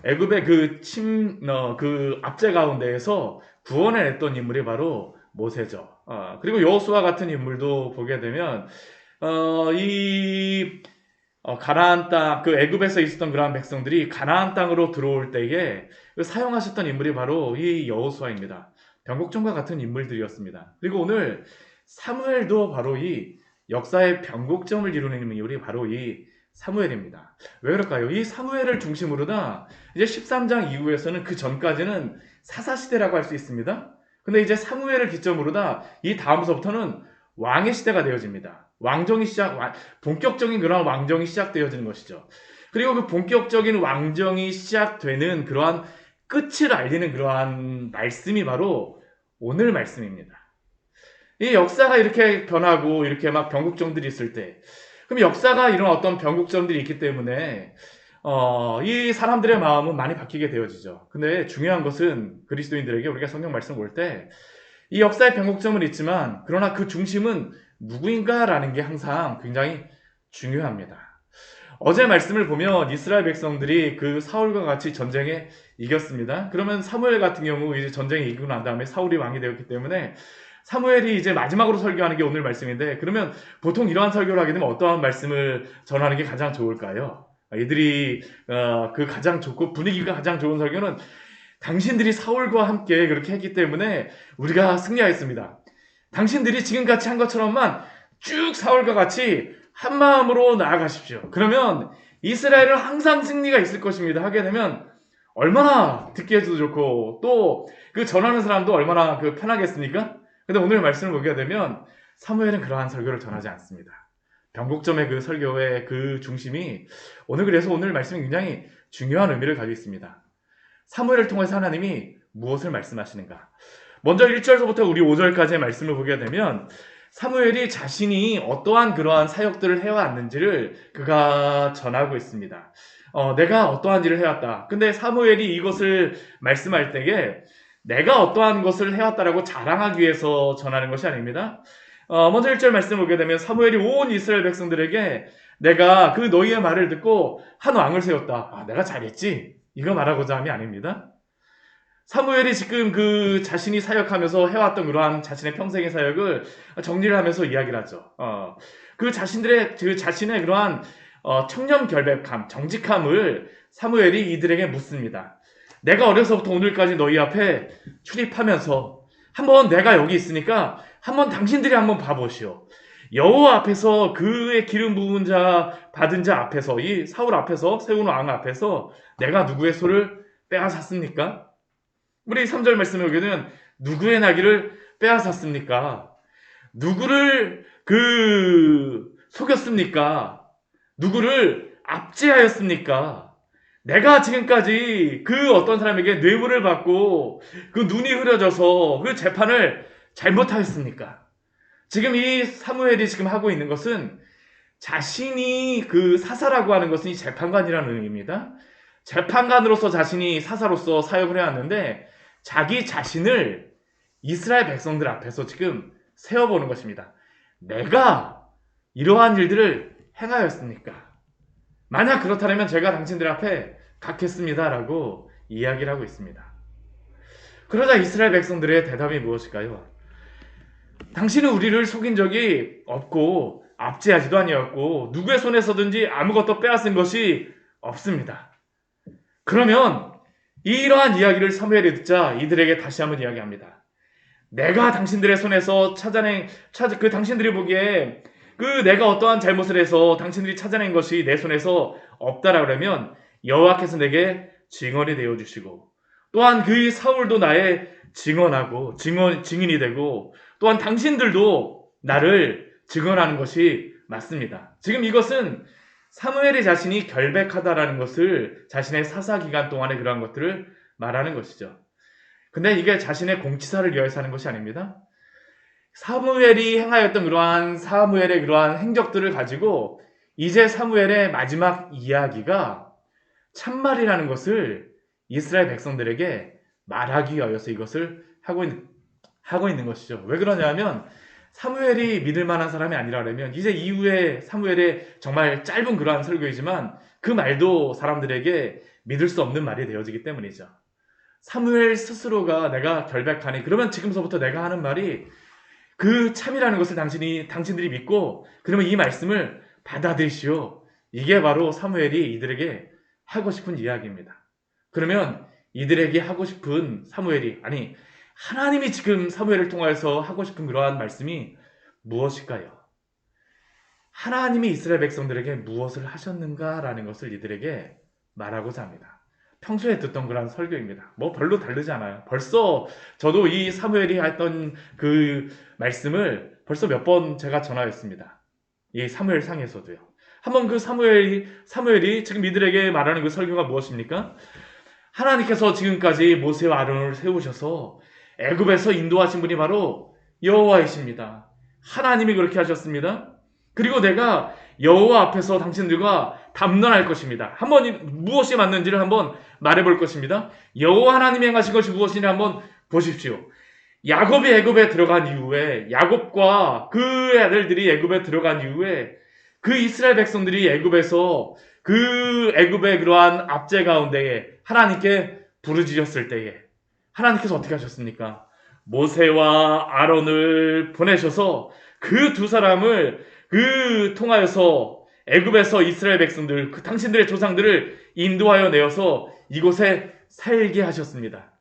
애굽의 그 압제 가운데에서 구원해냈던 인물이 바로 모세죠. 그리고 여호수아 같은 인물도 보게 되면 이 가나안 땅, 그 애굽에서 있었던 그러한 백성들이 가나안 땅으로 들어올 때에 그 사용하셨던 인물이 바로 이 여호수아입니다. 변곡점과 같은 인물들이었습니다. 그리고 오늘 사무엘도 바로 이 역사의 변곡점을 이루는 인물이 바로 이 사무엘입니다. 왜 그럴까요? 이 사무엘을 중심으로다 이제 13장 이후에서는 그 전까지는 사사시대라고 할 수 있습니다. 근데 이제 사무엘을 기점으로다 이 다음서부터는 왕의 시대가 되어집니다. 본격적인 그런 왕정이 시작되어지는 것이죠. 그리고 그 본격적인 왕정이 시작되는 그러한 끝을 알리는 그러한 말씀이 바로 오늘 말씀입니다. 이 역사가 이렇게 변하고 이렇게 막 변곡점들이 있을 때, 그럼 역사가 이런 어떤 변곡점들이 있기 때문에 이 사람들의 마음은 많이 바뀌게 되어지죠. 근데 중요한 것은 그리스도인들에게 우리가 성경 말씀 볼 때 이 역사의 변곡점은 있지만 그러나 그 중심은 누구인가라는 게 항상 굉장히 중요합니다. 어제 말씀을 보면 이스라엘 백성들이 그 사울과 같이 전쟁에 이겼습니다. 그러면 사무엘 같은 경우 이제 전쟁에 이기고 난 다음에 사울이 왕이 되었기 때문에 사무엘이 이제 마지막으로 설교하는 게 오늘 말씀인데, 그러면 보통 이러한 설교를 하게 되면 어떠한 말씀을 전하는 게 가장 좋을까요? 이들이 그 가장 좋고 분위기가 가장 좋은 설교는 당신들이 사울과 함께 그렇게 했기 때문에 우리가 승리하였습니다. 당신들이 지금같이 한 것처럼만 쭉 사울과 같이 한 마음으로 나아가십시오. 그러면 이스라엘은 항상 승리가 있을 것입니다. 하게 되면 얼마나 듣기에도 좋고 또 그 전하는 사람도 얼마나 그 편하겠습니까? 근데 오늘 말씀을 보게 되면 사무엘은 그러한 설교를 전하지 않습니다. 변곡점의 그 설교의 그 중심이 그래서 오늘 말씀이 굉장히 중요한 의미를 가지고 있습니다. 사무엘을 통해서 하나님이 무엇을 말씀하시는가? 먼저 1절서부터 우리 5절까지의 말씀을 보게 되면 사무엘이 자신이 어떠한 그러한 사역들을 해왔는지를 그가 전하고 있습니다. 내가 어떠한 일을 해왔다. 근데 사무엘이 이것을 말씀할 때에 내가 어떠한 것을 해왔다라고 자랑하기 위해서 전하는 것이 아닙니다. 먼저 1절 말씀을 보게 되면 사무엘이 온 이스라엘 백성들에게 내가 그 너희의 말을 듣고 한 왕을 세웠다. 내가 잘했지. 이거 말하고자 함이 아닙니다. 사무엘이 지금 그 자신이 사역하면서 해왔던 그러한 자신의 평생의 사역을 정리를 하면서 이야기를 하죠. 그 자신의 그러한 청렴결백함, 정직함을 사무엘이 이들에게 묻습니다. 내가 어려서부터 오늘까지 너희 앞에 출입하면서 한번 내가 여기 있으니까 한번 당신들이 한번 봐보시오. 여호와 앞에서 그의 기름 부은 자 받은 자 앞에서 이 사울 앞에서 세운 왕 앞에서 내가 누구의 소를 빼앗았습니까? 우리 3절 말씀에 보게 되면 누구의 나귀를 빼앗았습니까? 누구를 속였습니까? 누구를 압제하였습니까? 내가 지금까지 그 어떤 사람에게 뇌물을 받고 그 눈이 흐려져서 그 재판을 잘못하였습니까? 지금 이 사무엘이 지금 하고 있는 것은 자신이 그 사사라고 하는 것은 이 재판관이라는 의미입니다. 재판관으로서 자신이 사사로서 사역을 해왔는데 자기 자신을 이스라엘 백성들 앞에서 지금 세워보는 것입니다. 내가 이러한 일들을 행하였습니까? 만약 그렇다면 제가 당신들 앞에 갖겠습니다라고 이야기를 하고 있습니다. 그러자 이스라엘 백성들의 대답이 무엇일까요? 당신은 우리를 속인 적이 없고 압제하지도 아니었고 누구의 손에서든지 아무것도 빼앗은 것이 없습니다. 그러면 이러한 이야기를 사무엘이 듣자 이들에게 다시 한번 이야기합니다. 내가 당신들의 손에서 당신들이 보기에 내가 어떠한 잘못을 해서 당신들이 찾아낸 것이 내 손에서 없다라 그러면 여호와께서 내게 증언이 되어 주시고 또한 그 사울도 나의 증인이 되고 또한 당신들도 나를 증언하는 것이 맞습니다. 지금 이것은 사무엘이 자신이 결백하다라는 것을 자신의 사사 기간 동안에 그러한 것들을 말하는 것이죠. 근데 이게 자신의 공치사를 위해서 하는 것이 아닙니다. 사무엘이 행하였던 사무엘의 그러한 행적들을 가지고 이제 사무엘의 마지막 이야기가 참말이라는 것을 이스라엘 백성들에게 말하기 위하여서 이것을 하고 있는 것이죠. 왜 그러냐면 사무엘이 믿을 만한 사람이 아니라면 이제 이후에 사무엘의 정말 짧은 그러한 설교이지만 그 말도 사람들에게 믿을 수 없는 말이 되어지기 때문이죠. 사무엘 스스로가 내가 결백하니 그러면 지금서부터 내가 하는 말이 그 참이라는 것을 당신들이 믿고 그러면 이 말씀을 받아들이시오. 이게 바로 사무엘이 이들에게 하고 싶은 이야기입니다. 그러면 이들에게 하고 싶은 아니 하나님이 지금 사무엘을 통하여서 하고 싶은 그러한 말씀이 무엇일까요? 하나님이 이스라엘 백성들에게 무엇을 하셨는가라는 것을 이들에게 말하고자 합니다. 평소에 듣던 그런 설교입니다. 뭐 별로 다르지 않아요. 벌써 저도 이 사무엘이 했던 그 말씀을 벌써 몇 번 제가 전하였습니다. 이 사무엘 상에서도요. 한번 그 사무엘이 지금 이들에게 말하는 그 설교가 무엇입니까? 하나님께서 지금까지 모세와 아론을 세우셔서 애굽에서 인도하신 분이 바로 여호와이십니다. 하나님이 그렇게 하셨습니다. 그리고 내가 여호와 앞에서 당신들과 담론할 것입니다. 한번 무엇이 맞는지를 한번 말해볼 것입니다. 여호와 하나님이 행하신 것이 무엇이냐 한번 보십시오. 야곱이 애굽에 들어간 이후에 야곱과 그 아들들이 애굽에 들어간 이후에 그 이스라엘 백성들이 애굽에서 그 애굽의 그러한 압제 가운데에 하나님께 부르짖었을 때에 하나님께서 어떻게 하셨습니까? 모세와 아론을 보내셔서 그 두 사람을 통하여서 애굽에서 이스라엘 백성들, 당신들의 조상들을 인도하여 내어서 이곳에 살게 하셨습니다.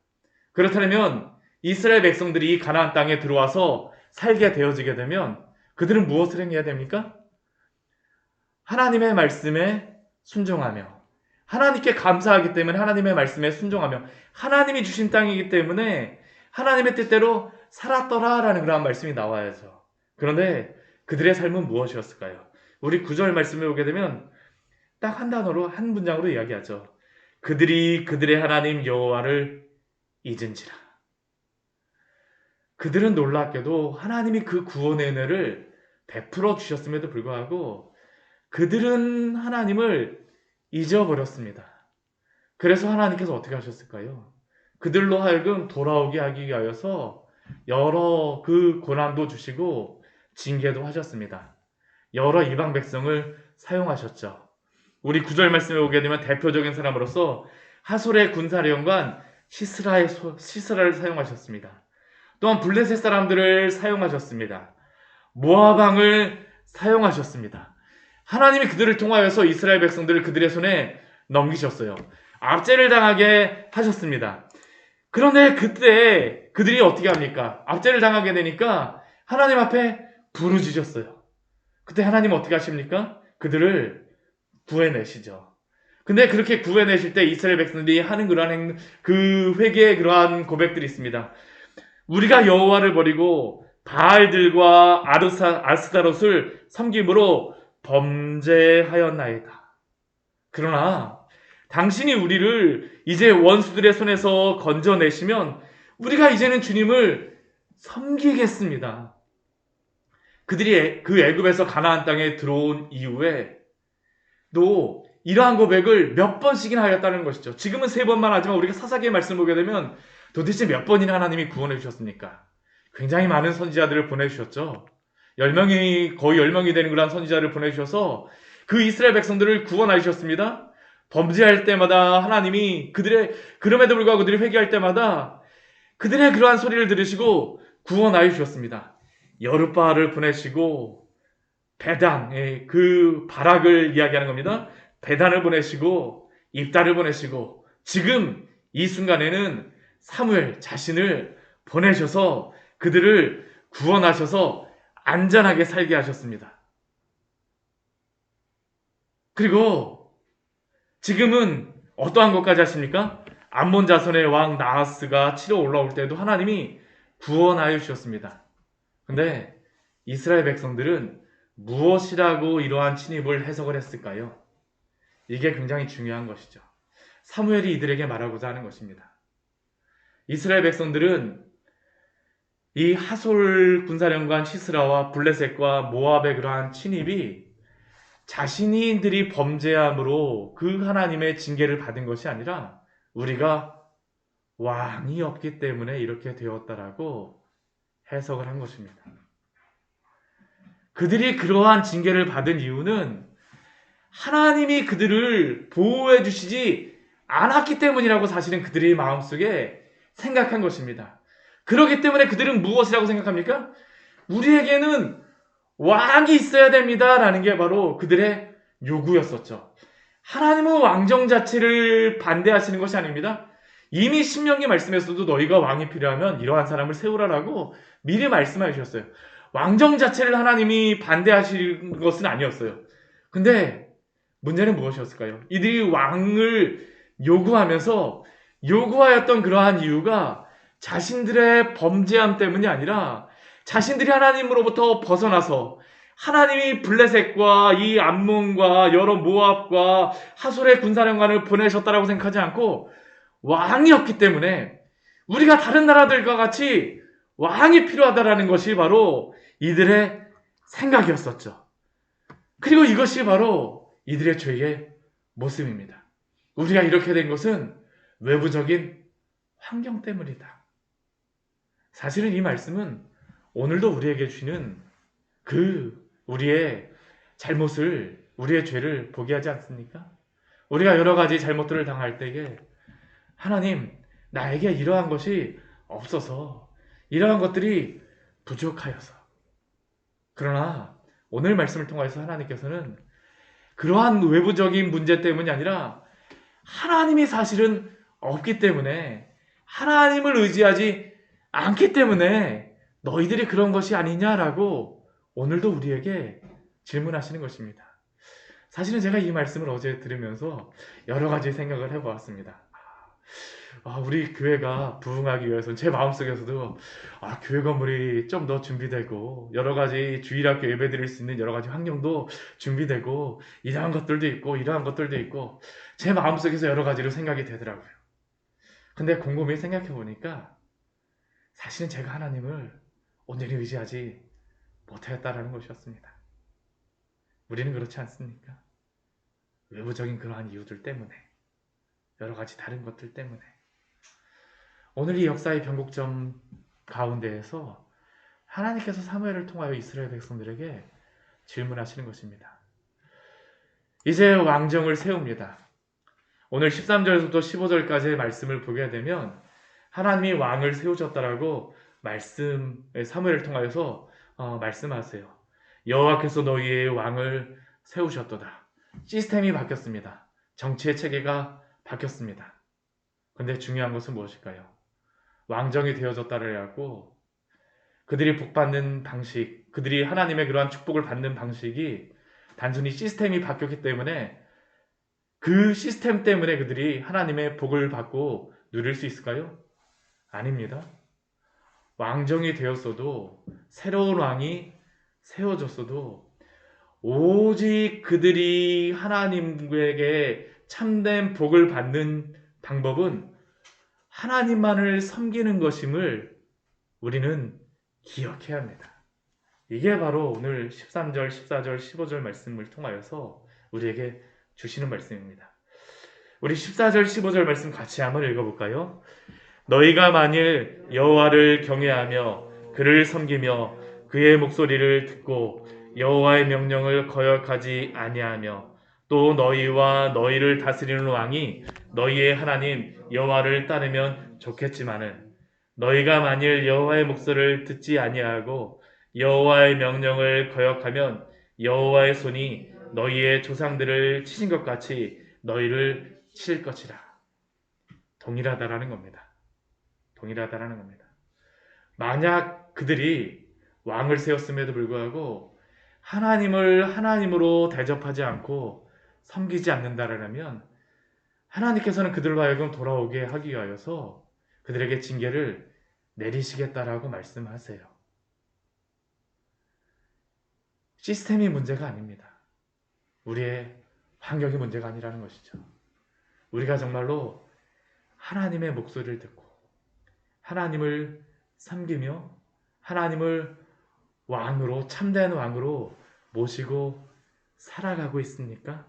그렇다면 이스라엘 백성들이 이 가나안 땅에 들어와서 살게 되어지게 되면 그들은 무엇을 행해야 됩니까? 하나님의 말씀에 순종하며 하나님께 감사하기 때문에 하나님의 말씀에 순종하며 하나님이 주신 땅이기 때문에 하나님의 뜻대로 살았더라라는 그런 말씀이 나와야죠. 그런데 그들의 삶은 무엇이었을까요? 우리 9절 말씀에 오게 되면 딱 한 단어로 한 문장으로 이야기하죠. 그들이 그들의 하나님 여호와를 잊은지라. 그들은 놀랍게도 하나님이 그 구원의 은혜를 베풀어 주셨음에도 불구하고 그들은 하나님을 잊어버렸습니다. 그래서 하나님께서 어떻게 하셨을까요? 그들로 하여금 돌아오게 하기 위하여서 여러 그 고난도 주시고 징계도 하셨습니다. 여러 이방 백성을 사용하셨죠. 우리 9절 말씀에 오게 되면 대표적인 사람으로서 하솔의 군사령관 시스라를 사용하셨습니다. 또한 블레셋 사람들을 사용하셨습니다. 모압 왕을 사용하셨습니다. 하나님이 그들을 통하여서 이스라엘 백성들을 그들의 손에 넘기셨어요. 압제를 당하게 하셨습니다. 그런데 그때 그들이 어떻게 합니까? 압제를 당하게 되니까 하나님 앞에 부르짖었어요. 그때 하나님 어떻게 하십니까? 그들을 구해내시죠. 근데 그렇게 구해내실 때 이스라엘 백성들이 하는 그러한 그 회개의 그러한 고백들이 있습니다. 우리가 여호와를 버리고 바알들과 아스타롯을 섬김으로 범죄하였나이다. 그러나 당신이 우리를 이제 원수들의 손에서 건져내시면 우리가 이제는 주님을 섬기겠습니다. 그들이 그 애굽에서 가나안 땅에 들어온 이후에 또 이러한 고백을 몇 번씩이나 하였다는 것이죠. 지금은 3번만 하지만 우리가 사사기의 말씀을 보게 되면 도대체 몇 번이나 하나님이 구원해 주셨습니까? 굉장히 많은 선지자들을 보내주셨죠. 거의 10명이 되는 그런 선지자를 보내주셔서 그 이스라엘 백성들을 구원하셨습니다. 범죄할 때마다 하나님이 그럼에도 불구하고 그들이 회개할 때마다 그들의 그러한 소리를 들으시고 구원하여 주셨습니다. 여룻바알을 보내시고 배단, 그 바락을 이야기하는 겁니다. 배단을 보내시고 입다를 보내시고 지금 이 순간에는 사무엘 자신을 보내셔서 그들을 구원하셔서 안전하게 살게 하셨습니다. 그리고 지금은 어떠한 것까지 하십니까? 암몬 자손의 왕 나하스가 치러 올라올 때도 하나님이 구원하여 주셨습니다. 근데 이스라엘 백성들은 무엇이라고 이러한 침입을 해석을 했을까요? 이게 굉장히 중요한 것이죠. 사무엘이 이들에게 말하고자 하는 것입니다. 이스라엘 백성들은 이 하솔 군사령관 시스라와 블레셋과 모압의 그러한 침입이 자신들이 범죄함으로 그 하나님의 징계를 받은 것이 아니라 우리가 왕이 없기 때문에 이렇게 되었다라고 해석을 한 것입니다. 그들이 그러한 징계를 받은 이유는 하나님이 그들을 보호해 주시지 않았기 때문이라고 사실은 그들의 마음속에 생각한 것입니다. 그렇기 때문에 그들은 무엇이라고 생각합니까? 우리에게는 왕이 있어야 됩니다라는 게 바로 그들의 요구였었죠. 하나님은 왕정 자체를 반대하시는 것이 아닙니다. 이미 신명기 말씀에서도 너희가 왕이 필요하면 이러한 사람을 세우라라고 미리 말씀해 주셨어요. 왕정 자체를 하나님이 반대하시는 것은 아니었어요. 근데 문제는 무엇이었을까요? 이들이 왕을 요구하면서 요구하였던 그러한 이유가 자신들의 범죄함 때문이 아니라 자신들이 하나님으로부터 벗어나서 하나님이 블레셋과 이 암몬과 여러 모압과 하솔의 군사령관을 보내셨다라고 생각하지 않고 왕이었기 때문에 우리가 다른 나라들과 같이 왕이 필요하다라는 것이 바로 이들의 생각이었었죠. 그리고 이것이 바로 이들의 죄의 모습입니다. 우리가 이렇게 된 것은 외부적인 환경 때문이다. 사실은 이 말씀은 오늘도 우리에게 주시는 우리의 잘못을, 우리의 죄를 보게 하지 않습니까? 우리가 여러 가지 잘못들을 당할 때에 하나님, 나에게 이러한 것이 없어서, 이러한 것들이 부족하여서. 그러나 오늘 말씀을 통해서 하나님께서는 그러한 외부적인 문제 때문이 아니라 하나님이 사실은 없기 때문에, 하나님을 의지하지 않기 때문에 너희들이 그런 것이 아니냐라고 오늘도 우리에게 질문하시는 것입니다. 사실은 제가 이 말씀을 어제 들으면서 여러 가지 생각을 해보았습니다. 우리 교회가 부흥하기 위해서는 제 마음속에서도 교회 건물이 좀 더 준비되고 여러 가지 주일학교 예배 드릴 수 있는 여러 가지 환경도 준비되고 이러한 것들도 있고 이러한 것들도 있고 제 마음속에서 여러 가지로 생각이 되더라고요. 근데 곰곰이 생각해 보니까 사실은 제가 하나님을 온전히 의지하지 못하였다라는 것이었습니다. 우리는 그렇지 않습니까? 외부적인 그러한 이유들 때문에, 여러 가지 다른 것들 때문에 오늘 이 역사의 변곡점 가운데에서 하나님께서 사무엘을 통하여 이스라엘 백성들에게 질문하시는 것입니다. 이제 왕정을 세웁니다. 오늘 13절부터 15절까지의 말씀을 보게 되면 하나님이 왕을 세우셨다라고 사무엘을 통하여서 말씀하세요. 여호와께서 너희의 왕을 세우셨도다. 시스템이 바뀌었습니다. 정치의 체계가 바뀌었습니다. 근데 중요한 것은 무엇일까요? 왕정이 되어졌다라고 그들이 복받는 방식, 그들이 하나님의 그러한 축복을 받는 방식이 단순히 시스템이 바뀌었기 때문에 그 시스템 때문에 그들이 하나님의 복을 받고 누릴 수 있을까요? 아닙니다. 왕정이 되었어도 새로운 왕이 세워졌어도 오직 그들이 하나님에게 참된 복을 받는 방법은 하나님만을 섬기는 것임을 우리는 기억해야 합니다. 이게 바로 오늘 13절, 14절, 15절 말씀을 통하여서 우리에게 주시는 말씀입니다. 우리 14절, 15절 말씀 같이 한번 읽어볼까요? 너희가 만일 여호와를 경외하며 그를 섬기며 그의 목소리를 듣고 여호와의 명령을 거역하지 아니하며 또 너희와 너희를 다스리는 왕이 너희의 하나님 여호와를 따르면 좋겠지만은 너희가 만일 여호와의 목소리를 듣지 아니하고 여호와의 명령을 거역하면 여호와의 손이 너희의 조상들을 치신 것 같이 너희를 칠 것이라. 동일하다라는 겁니다. 동일하다라는 겁니다. 만약 그들이 왕을 세웠음에도 불구하고 하나님을 하나님으로 대접하지 않고 섬기지 않는다라면 하나님께서는 그들로 하여금 돌아오게 하기 위하여서 그들에게 징계를 내리시겠다라고 말씀하세요. 시스템이 문제가 아닙니다. 우리의 환경이 문제가 아니라는 것이죠. 우리가 정말로 하나님의 목소리를 듣고 하나님을 섬기며 하나님을 왕으로, 참된 왕으로 모시고 살아가고 있습니까?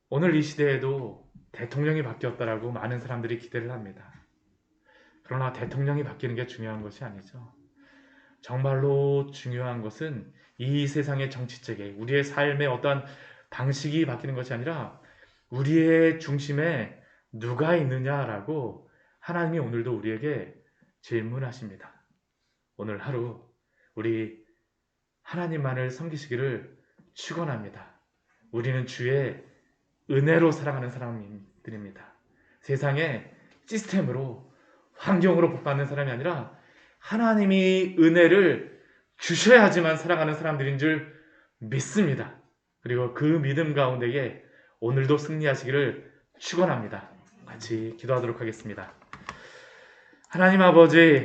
오늘 이 시대에도 대통령이 바뀌었다라고 많은 사람들이 기대를 합니다. 그러나 대통령이 바뀌는 게 중요한 것이 아니죠. 정말로 중요한 것은 이 세상의 정치체계, 우리의 삶의 어떠한 방식이 바뀌는 것이 아니라 우리의 중심에 누가 있느냐라고 하나님이 오늘도 우리에게 질문하십니다. 오늘 하루 우리 하나님만을 섬기시기를 축원합니다. 우리는 주의 은혜로 살아가는 사람들입니다. 세상의 시스템으로 환경으로 복받는 사람이 아니라 하나님이 은혜를 주셔야지만 살아가는 사람들인 줄 믿습니다. 그리고 그 믿음 가운데에 오늘도 승리하시기를 축원합니다. 같이 기도하도록 하겠습니다. 하나님 아버지,